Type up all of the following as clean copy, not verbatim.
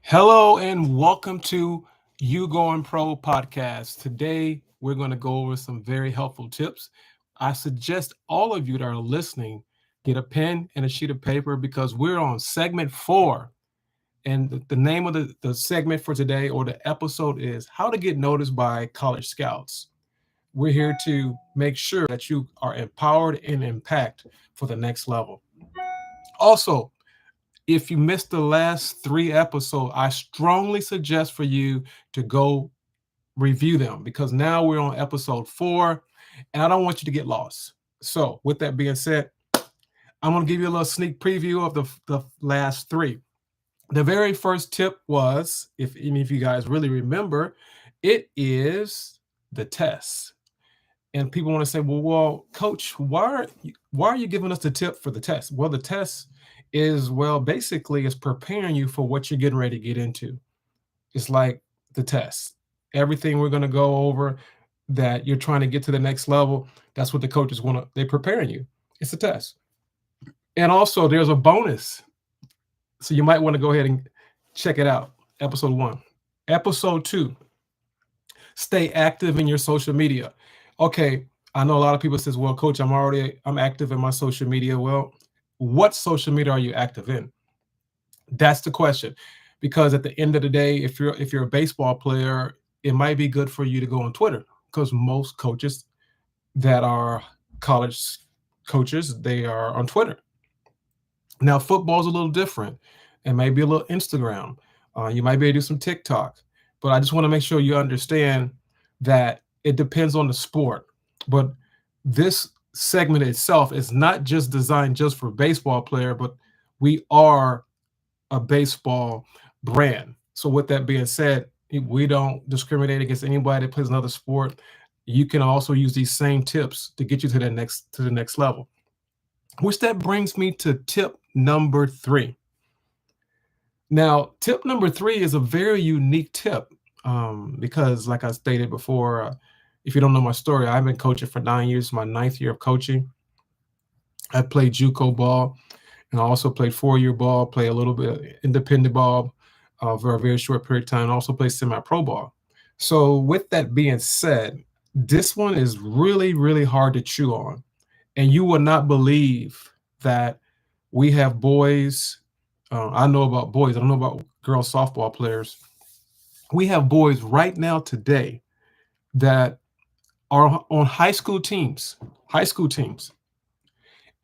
Hello and welcome to YouGoin'Pro podcast. Today we're going to go over some very helpful tips. I suggest all of you that are listening get a pen and a sheet of paper because we're on segment 4. And the name of the segment for today or the episode is How to Get Noticed by College Scouts. We're here to make sure that you are empowered and impact for the next level. Also, if you missed the last 3 episodes, I strongly suggest for you to go review them because now we're on episode 4 and I don't want you to get lost. So, with that being said, I'm going to give you a little sneak preview of the last 3. The very first tip was, if any of you guys really remember, it is the test. And people want to say, well, coach, why are you giving us the tip for the test? Well, the test is, basically it's preparing you for what you're getting ready to get into. It's like the test. Everything we're going to go over that you're trying to get to the next level, that's what the coaches want to, they're preparing you. It's a test. And also there's a bonus. So you might want to go ahead and check it out. Episode 1. Episode 2. Stay active in your social media. Okay, I know a lot of people says, well, coach, I'm active in my social media. Well, what social media are you active in? That's the question. Because at the end of the day, if you're a baseball player, it might be good for you to go on Twitter because most coaches that are college coaches, they are on Twitter. Now, football is a little different. It may be a little Instagram. You might be able to do some TikTok. But I just want to make sure you understand that it depends on the sport. But this segment itself is not just designed just for baseball player, but we are a baseball brand. So with that being said, we don't discriminate against anybody that plays another sport. You can also use these same tips to get you to the next level. Which that brings me to tip number 3. Now, tip number 3 is a very unique tip because, like I stated before, if you don't know my story, I've been coaching for 9 years, my 9th year of coaching. I played JUCO ball, and I also played 4-year ball, play a little bit independent ball for a very short period of time, and also play semi-pro ball. So with that being said, this one is really, really hard to chew on. And you will not believe that we have boys. I know about boys. I don't know about girls softball players. We have boys right now today that are on high school teams,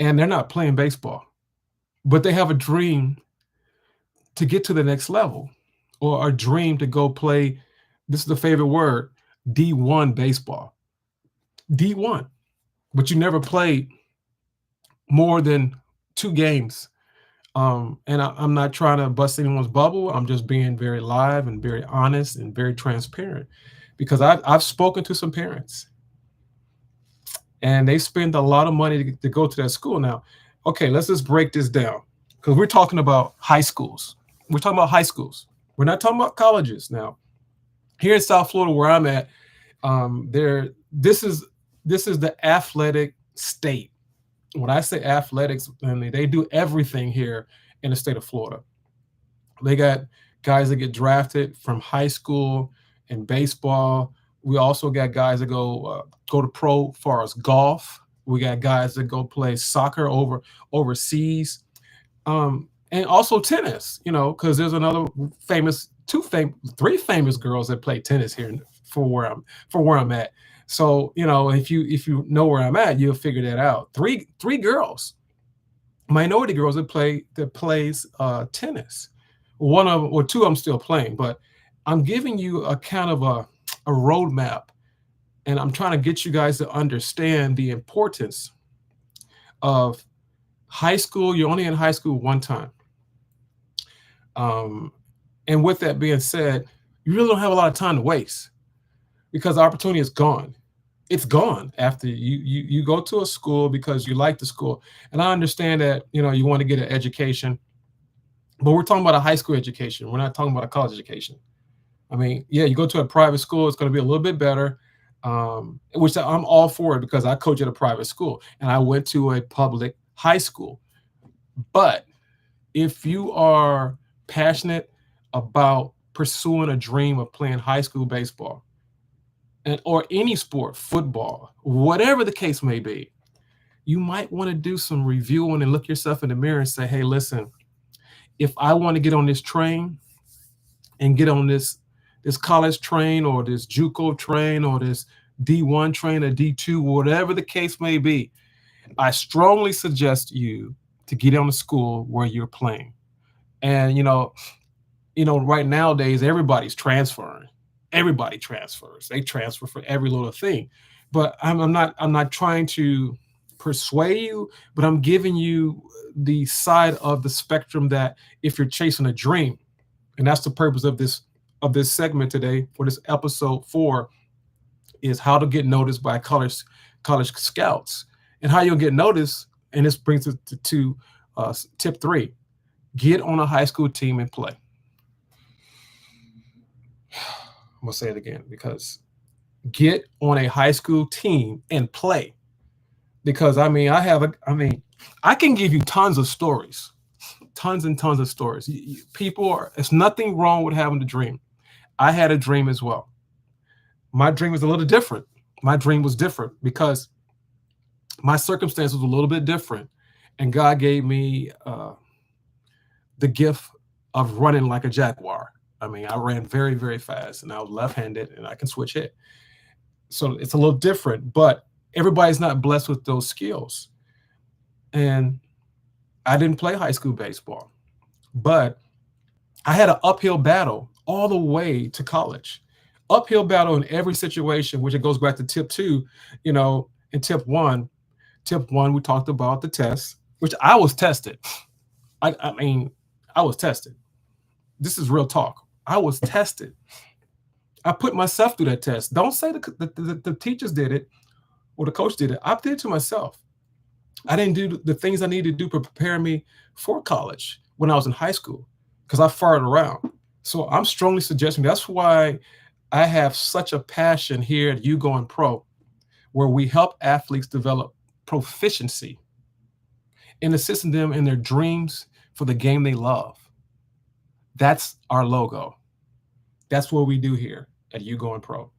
and they're not playing baseball, but they have a dream to get to the next level or a dream to go play. This is the favorite word, D1 baseball. D1, but you never played more than 2 games. And I'm not trying to bust anyone's bubble. I'm just being very live and very honest and very transparent because I've spoken to some parents and they spend a lot of money to go to that school. Now, okay, let's just break this down because we're talking about high schools. We're talking about high schools. We're not talking about colleges. Now, here in South Florida, where I'm at, this is the athletic state. When I say athletics, I mean, they do everything here in the state of Florida. They got guys that get drafted from high school in baseball. We also got guys that go to pro as far as golf. We got guys that go play soccer overseas, and also tennis. Because there's another three famous girls that play tennis here for where I'm at. So, if you know where I'm at, you'll figure that out. Three girls, minority girls that plays tennis. Two of them still playing, but I'm giving you a kind of a roadmap, and I'm trying to get you guys to understand the importance of high school. You're only in high school one time. And with that being said, you really don't have a lot of time to waste because the opportunity is gone. It's gone after you go to a school because you like the school. And I understand that, you want to get an education, but we're talking about a high school education. We're not talking about a college education. I mean, yeah, you go to a private school, it's going to be a little bit better, which I'm all for it because I coach at a private school and I went to a public high school. But if you are passionate about pursuing a dream of playing high school baseball or any sport, football, whatever the case may be, you might want to do some reviewing and look yourself in the mirror and say, hey, listen, if I want to get on this train and get on this college train or this JUCO train or this D1 train or D2, whatever the case may be, I strongly suggest you to get on a school where you're playing. And right nowadays, everybody's transferring. Everybody transfers. They transfer for every little thing. But I'm not trying to persuade you, but I'm giving you the side of the spectrum that if you're chasing a dream, and that's the purpose of this segment today, for this episode 4, is how to get noticed by college scouts. And how you'll get noticed, and this brings us to tip 3: get on a high school team and play. I'm gonna say it again, because get on a high school team and play. Because I can give you tons of stories, tons and tons of stories. It's nothing wrong with having a dream. I had a dream as well. My dream was a little different. My dream was different because my circumstance was a little bit different, and God gave me the gift of running like a jaguar. I ran very, very fast, and I was left-handed, and I can switch hit. So it's a little different, but everybody's not blessed with those skills. And I didn't play high school baseball, but I had an uphill battle all the way to college. Uphill battle in every situation, which it goes back to tip 2, in tip 1. Tip 1, we talked about the test, which I was tested. I was tested. This is real talk. I was tested. I put myself through that test. Don't say the teachers did it or the coach did it. I did it to myself. I didn't do the things I needed to do to prepare me for college when I was in high school, because I farted around. So I'm strongly suggesting, that's why I have such a passion here at YouGoin'Pro, where we help athletes develop proficiency in assisting them in their dreams for the game they love. That's our logo. That's what we do here at YouGoin'Pro.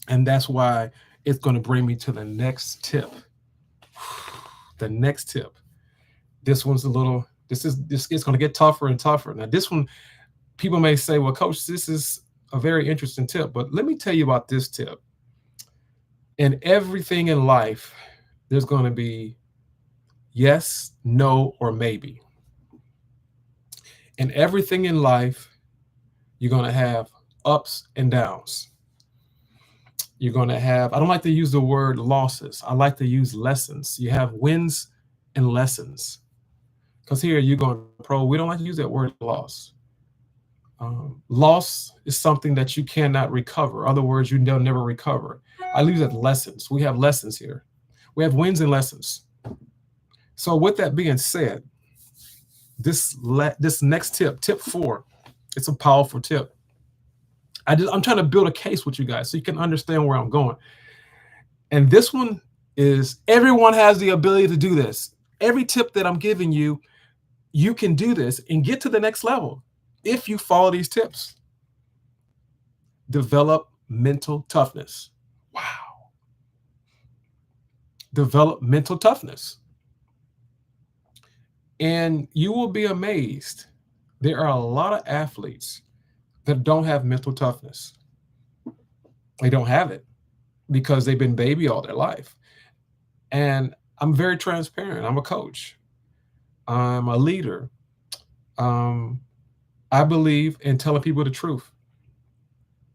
And that's why it's going to bring me to the next tip. The next tip. This one's it's going to get tougher and tougher. Now, this one, people may say, well, coach, this is a very interesting tip, but let me tell you about this tip. In everything in life, there's going to be yes, no, or maybe. In everything in life, you're going to have ups and downs. You're going to have, I don't like to use the word losses. I like to use lessons. You have wins and lessons. Because here at YouGoin'Pro, we don't like to use that word loss. Loss is something that you cannot recover. In other words, they'll never recover. I use it lessons. We have lessons here. We have wins and lessons. So with that being said, this next tip, tip 4, it's a powerful tip. I'm trying to build a case with you guys so you can understand where I'm going. And this one is, everyone has the ability to do this. Every tip that I'm giving you, you can do this and get to the next level if you follow these tips. Develop mental toughness. Wow. Develop mental toughness. And you will be amazed. There are a lot of athletes that don't have mental toughness. They don't have it because they've been baby all their life. And I'm very transparent. I'm a coach. I'm a leader. I believe in telling people the truth.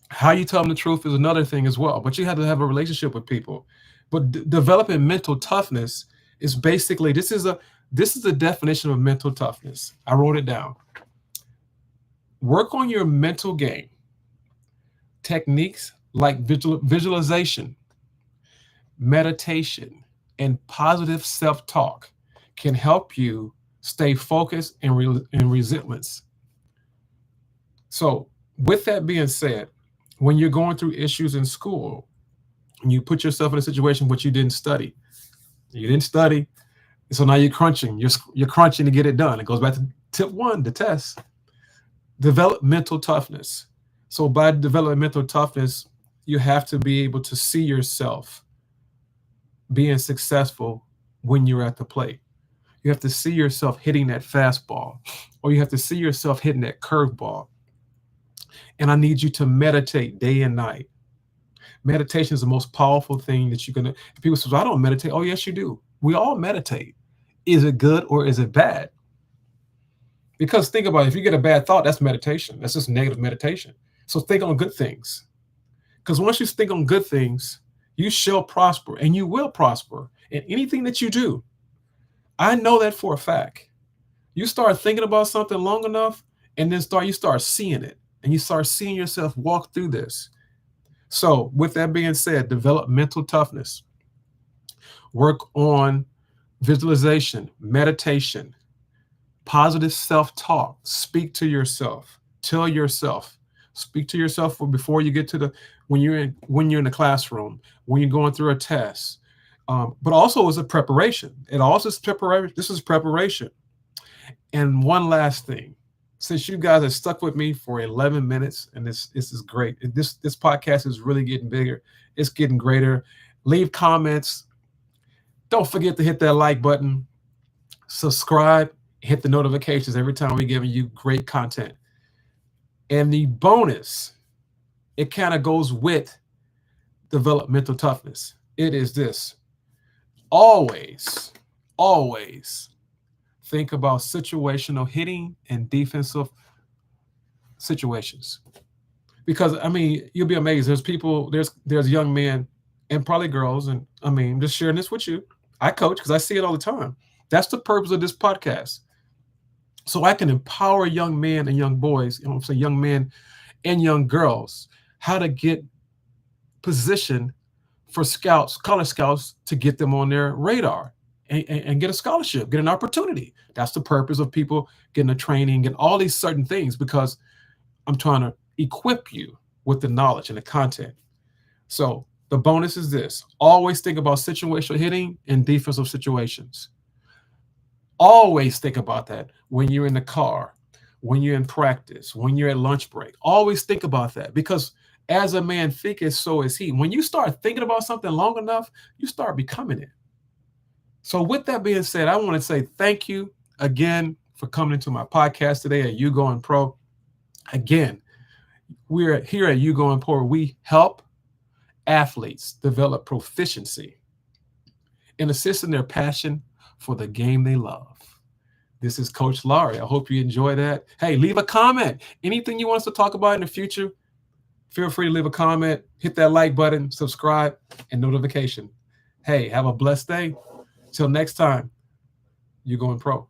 How you tell them the truth is another thing as well, but you have to have a relationship with people. But developing mental toughness is basically, this is the definition of mental toughness. I wrote it down. Work on your mental game. Techniques like visualization, meditation, and positive self-talk can help you stay focused and resilience. So with that being said, when you're going through issues in school, and you put yourself in a situation which you didn't study, so now you're crunching. You're crunching to get it done. It goes back to tip 1, the test. Develop mental toughness. So by developing mental toughness, you have to be able to see yourself being successful when you're at the plate. You have to see yourself hitting that fastball, or you have to see yourself hitting that curveball. And I need you to meditate day and night. Meditation is the most powerful thing that you're gonna. People say, "Well, I don't meditate." Oh, yes, you do. We all meditate. Is it good or is it bad? Because think about it, if you get a bad thought, that's meditation. That's just negative meditation. So think on good things. Because once you think on good things, you shall prosper and you will prosper in anything that you do. I know that for a fact. You start thinking about something long enough, and then you start seeing it, and you start seeing yourself walk through this. So, with that being said, develop mental toughness. Work on visualization, meditation, positive self-talk. Speak to yourself. Tell yourself. Speak to yourself before you get to the when you're in the classroom, when you're going through a test. But also as a preparation. It also is preparation. This is preparation. And one last thing, since you guys have stuck with me for 11 minutes, and this is great. This podcast is really getting bigger. It's getting greater. Leave comments. Don't forget to hit that like button. Subscribe. Hit the notifications every time we're giving you great content. And the bonus, it kind of goes with developmental toughness. It is this. Always, always think about situational hitting and defensive situations. Because I mean, you'll be amazed. There's young men and probably girls, and I mean, I'm just sharing this with you. I coach because I see it all the time. That's the purpose of this podcast. So I can empower young men and young boys, young men and young girls, how to get positioned for scouts, college scouts, to get them on their radar and get a scholarship, get an opportunity. That's the purpose of people getting a training and all these certain things, because I'm trying to equip you with the knowledge and the content. So the bonus is this. Always think about situational hitting and defensive situations. Always think about that when you're in the car, when you're in practice, when you're at lunch break. Always think about that, because as a man thinketh, so is he. When you start thinking about something long enough, you start becoming it. So with that being said, I want to say thank you again for coming into my podcast today at YouGoin'Pro. Again, we're here at YouGoin'Pro. We help athletes develop proficiency and assist in their passion for the game they love. This is Coach Laurie. I hope you enjoy that. Hey, leave a comment. Anything you want us to talk about in the future, feel free to leave a comment, hit that like button, subscribe, and notification. Hey, have a blessed day. Till next time, YouGoin'Pro.